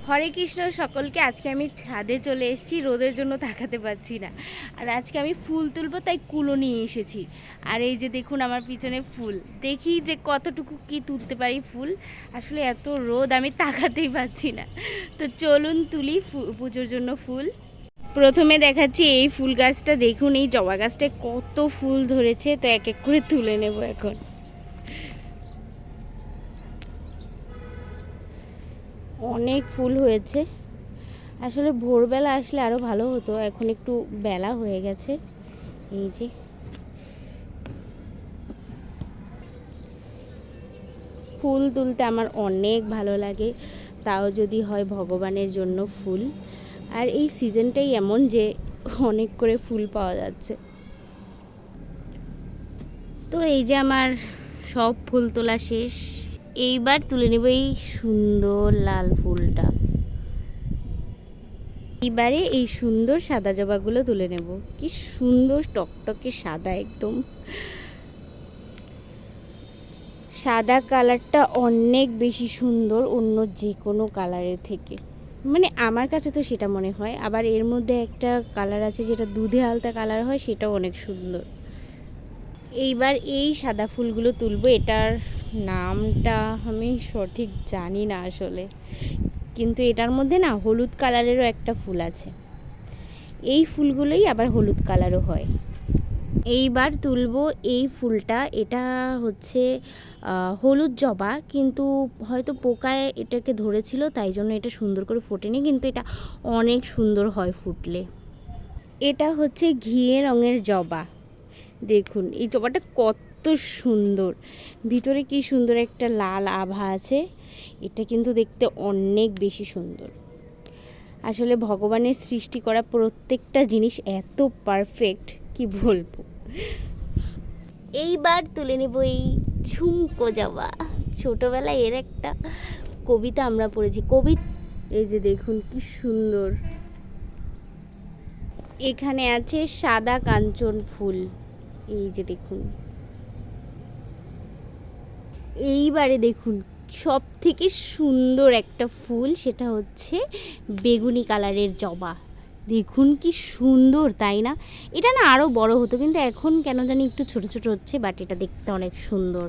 হরে কৃষ্ণ সকলকে। আজকে আমি ছাদে চলে এসেছি, রোদের জন্য তাকাতে পারছি না। আর আজকে আমি ফুল তুলবো, তাই কুলো নিয়ে এসেছি। আর এই যে দেখুন আমার পিছনে ফুল, দেখি যে কতটুকু কি তুলতে পারি ফুল। আসলে এত রোদ আমি তাকাতেই পারছি না। তো চলুন তুলি পুজোর জন্য ফুল। প্রথমে দেখাচ্ছি এই ফুল গাছটা, দেখুন এই জবা গাছটায় কত ফুল ধরেছে। তো এক এক করে তুলে নেব এখন। অনেক ফুল হয়েছে। আসলে ভোরবেলা আসলে আরও ভালো হতো, এখন একটু বেলা হয়ে গেছে। এই যে ফুল তুলতে আমার অনেক ভালো লাগে, তাও যদি হয় ভগবানের জন্য ফুল। আর এই সিজনটাই এমন যে অনেক করে ফুল পাওয়া যাচ্ছে। তো এই যে আমার সব ফুল তোলা শেষ। এইবার তুলে নেব এই সুন্দর লাল ফুলটা। এবারে এই সুন্দর সাদা জবাগুলো তুলে নেব। কি সুন্দর টকটকে সাদা, একদম সাদা কালারটা অনেক বেশি সুন্দর অন্য যে কোনো কালারের থেকে, মানে আমার কাছে তো সেটা মনে হয়। আবার এর মধ্যে একটা কালার আছে যেটা দুধে আলতা কালার হয়, সেটাও অনেক সুন্দর। এইবার এই সাদা ফুলগুলো তুলবো। এটার নামটা আমি সঠিক জানি না আসলে, কিন্তু এটার মধ্যে না হলুদ কালারেরও একটা ফুল আছে। এই ফুলগুলোই আবার হলুদ কালারও হয়। এইবার তুলবো এই ফুলটা। এটা হচ্ছে হলুদ জবা, কিন্তু হয়তো পোকায় এটাকে ধরেছিল, তাই জন্য এটা সুন্দর করে ফোটেনি, কিন্তু এটা অনেক সুন্দর হয় ফুটলে। এটা হচ্ছে ঘিয়ে রঙের জবা। দেখুন এই জবাটা কত সুন্দর, ভিতরে কি সুন্দর একটা লাল আভা আছে। এটা কিন্তু দেখতে অনেক বেশি সুন্দর। আসলে ভগবানের সৃষ্টি করা প্রত্যেকটা জিনিস এত পারফেক্ট, কি বলবো। এইবার তুলে নেব এই ঝুমকো জবা। ছোটবেলায় এর একটা কবিতা আমরা পড়েছি। এই যে দেখুন কি সুন্দর। এখানে আছে সাদা কাঞ্চন ফুল, এই যে দেখুন। এইবারে দেখুন সব থেকে সুন্দর একটা ফুল, সেটা হচ্ছে বেগুনি কালারের জবা। দেখুন কি সুন্দর, তাই না? এটা না আরও বড় হতো, কিন্তু এখন কেন জানি একটু ছোট ছোট হচ্ছে, বাট এটা দেখতে অনেক সুন্দর।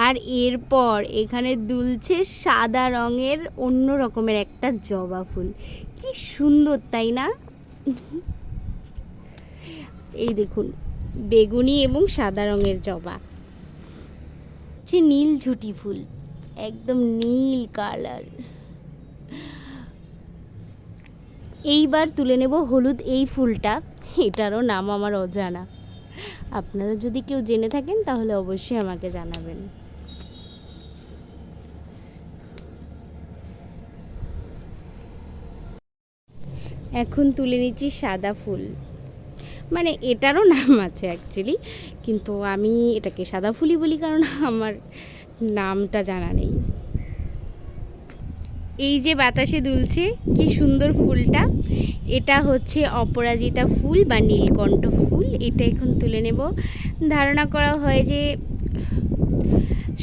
আর এরপর এখানে দুলছে সাদা রঙের অন্য রকমের একটা জবা ফুল। কি সুন্দর, তাই না? এই দেখুন বেগুনি এবং সাদা রঙের জবা। নীল ঝুটি ফুল, একদম নীল কালার। এইবার তুলে নেব হলুদ এই ফুলটা। এটারও নাম আমার অজানা, আপনারা যদি কেউ জেনে থাকেন তাহলে অবশ্যই আমাকে জানাবেন। এখন তুলে নিচ্ছি সাদা ফুল, মানে এটারও নাম আছে অ্যাকচুয়ালি, কিন্তু আমি এটাকে সাদা ফুলই বলি কারণ আমার নামটা জানা নেই। এই যে বাতাসে দুলছে কি সুন্দর ফুলটা, এটা হচ্ছে অপরাজিতা ফুল বা নীলকণ্ঠ ফুল। এটা এখন তুলে নেব। ধারণা করা হয় যে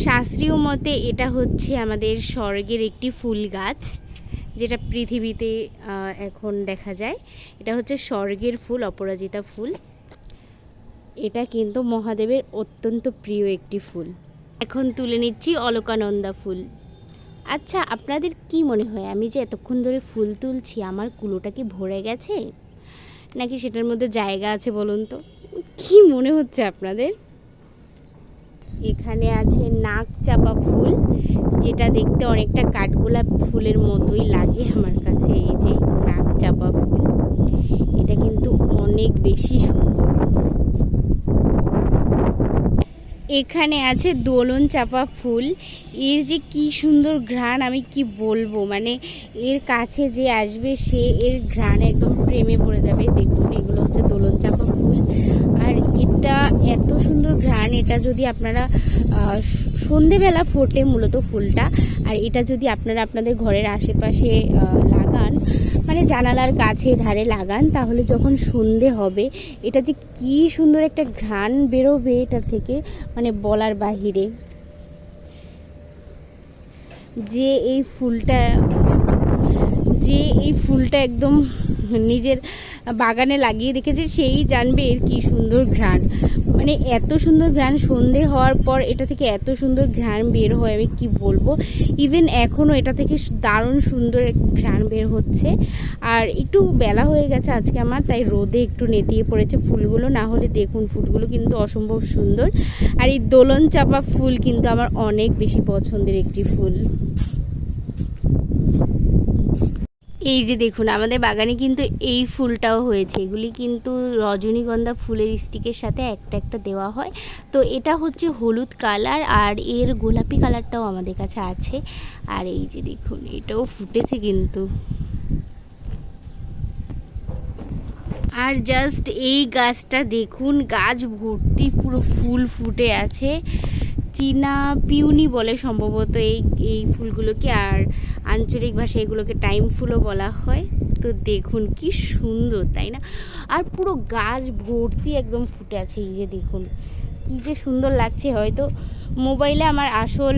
শাস্ত্রীয় মতে এটা হচ্ছে আমাদের স্বর্গের একটি ফুল গাছ, যেটা পৃথিবীতে এখন দেখা যায়। এটা হচ্ছে স্বর্গের ফুল, অপরাজিতা ফুল। এটা কিন্তু মহাদেবের অত্যন্ত প্রিয় একটি ফুল। এখন তুলে নিচ্ছি অলকানন্দা ফুল। আচ্ছা, আপনাদের কি মনে হয় আমি যে এতক্ষণ ধরে ফুল তুলছি, আমার কুলোটা কি ভরে গেছে, নাকি সেটার মধ্যে জায়গা আছে বলুন তো? কি মনে হচ্ছে আপনাদের? এখানে আছে নাক চাপা ফুল, যেটা দেখতে অনেকটা কাঠগোলাপ ফুলের মতোই লাগে আমার কাছে। এই যে নাক চাপা ফুল, এটা কিন্তু অনেক বেশি সুন্দর। এখানে আছে দোলন চাপা ফুল। এর যে কি সুন্দর ঘ্রাণ, আমি কি বলবো, মানে এর কাছে যে আসবে সে এর ঘ্রাণে একদম প্রেমে পড়ে যাবে। দেখুন এগুলো হচ্ছে দোলন চাপা ফুল, আর এটা এত সুন্দর ঘ্রাণ। এটা যদি আপনারা সন্ধেবেলা ফোটে মূলত ফুলটা, আর এটা যদি আপনারা আপনাদের ঘরের আশেপাশে লাগান, মানে জানালার কাছে ধারে লাগান, তাহলে যখন সন্ধে হবে এটা যে কি সুন্দর একটা ঘ্রাণ বেরোবে এটার থেকে, মানে বলার বাহিরে। যে এই ফুলটা একদম নিজের বাগানে লাগিয়ে রেখেছে সেই জানবে এর কি সুন্দর ঘ্রাণ। মানে এত সুন্দর ঘ্রাণ, সন্ধে হওয়ার পর এটা থেকে এত সুন্দর ঘ্রাণ বের হয় আমি কি বলবো। ইভেন এখনও এটা থেকে দারুণ সুন্দর ঘ্রাণ বের হচ্ছে। আর একটু বেলা হয়ে গেছে আজকে আমার, তাই রোদে একটু নেতিয়ে পড়েছে ফুলগুলো, না হলে দেখুন ফুলগুলো কিন্তু অসম্ভব সুন্দর। আর এই দোলন চাপা ফুল কিন্তু আমার অনেক বেশি পছন্দের একটি ফুল। এই যে দেখুন আমাদের বাগানে কিন্তু এই ফুলটাও হয়েছে, এগুলি কিন্তু রজনীগন্ধা ফুলের স্টিকের সাথে একটা একটা দেওয়া হয়। তো এটা হচ্ছে হলুদ কালার, আর এর গোলাপি কালারটাও আমাদের কাছে আছে। আর এই যে দেখুন এটাও ফুটেছে কিন্তু। আর জাস্ট এই গাছটা দেখুন, গাছ ভর্তি পুরো ফুল ফুটে আছে। চীনা পিউনি বলে সম্ভবত এই ফুলগুলোকে, আর আঞ্চলিক ভাষায় এগুলোকে টাইম ফুলও বলা হয়। তো দেখুন কি সুন্দর, তাই না? আর পুরো গাছ ভর্তি একদম ফুটে আছে। এই যে দেখুন কি যে সুন্দর লাগছে। হয়তো মোবাইলে আমার আসল,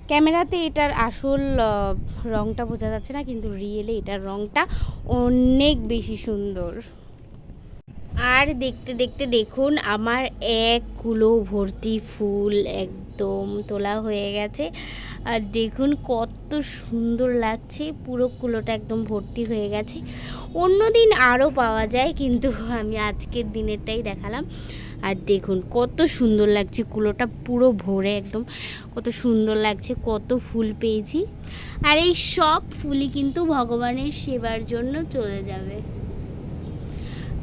ক্যামেরাতে এটার আসল রঙটা বোঝা যাচ্ছে না, কিন্তু রিয়েলে এটার রঙটা অনেক বেশি সুন্দর। আর দেখতে দেখতে দেখুন আমার এক কুলো ভর্তি ফুল একদম তোলা হয়ে গেছে। আর দেখুন কত সুন্দর লাগছে, পুরো কুলোটা একদম ভর্তি হয়ে গেছে। অন্য দিন আরও পাওয়া যায়, কিন্তু আমি আজকের দিনেরটাই দেখালাম। আর দেখুন কত সুন্দর লাগছে, কুলোটা পুরো ভরে একদম, কত সুন্দর লাগছে, কত ফুল পেয়েছি। আর এই সব ফুলই কিন্তু ভগবানের সেবার জন্য চলে যাবে।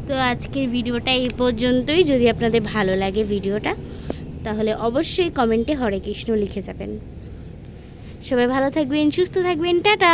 তো আজকের ভিডিওটা এই পর্যন্তই। যদি আপনাদের ভালো লাগে ভিডিওটা, তাহলে অবশ্যই কমেন্টে হরে কৃষ্ণ লিখে যাবেন। সবাই ভালো থাকবেন, সুস্থ থাকবেন, টাটা।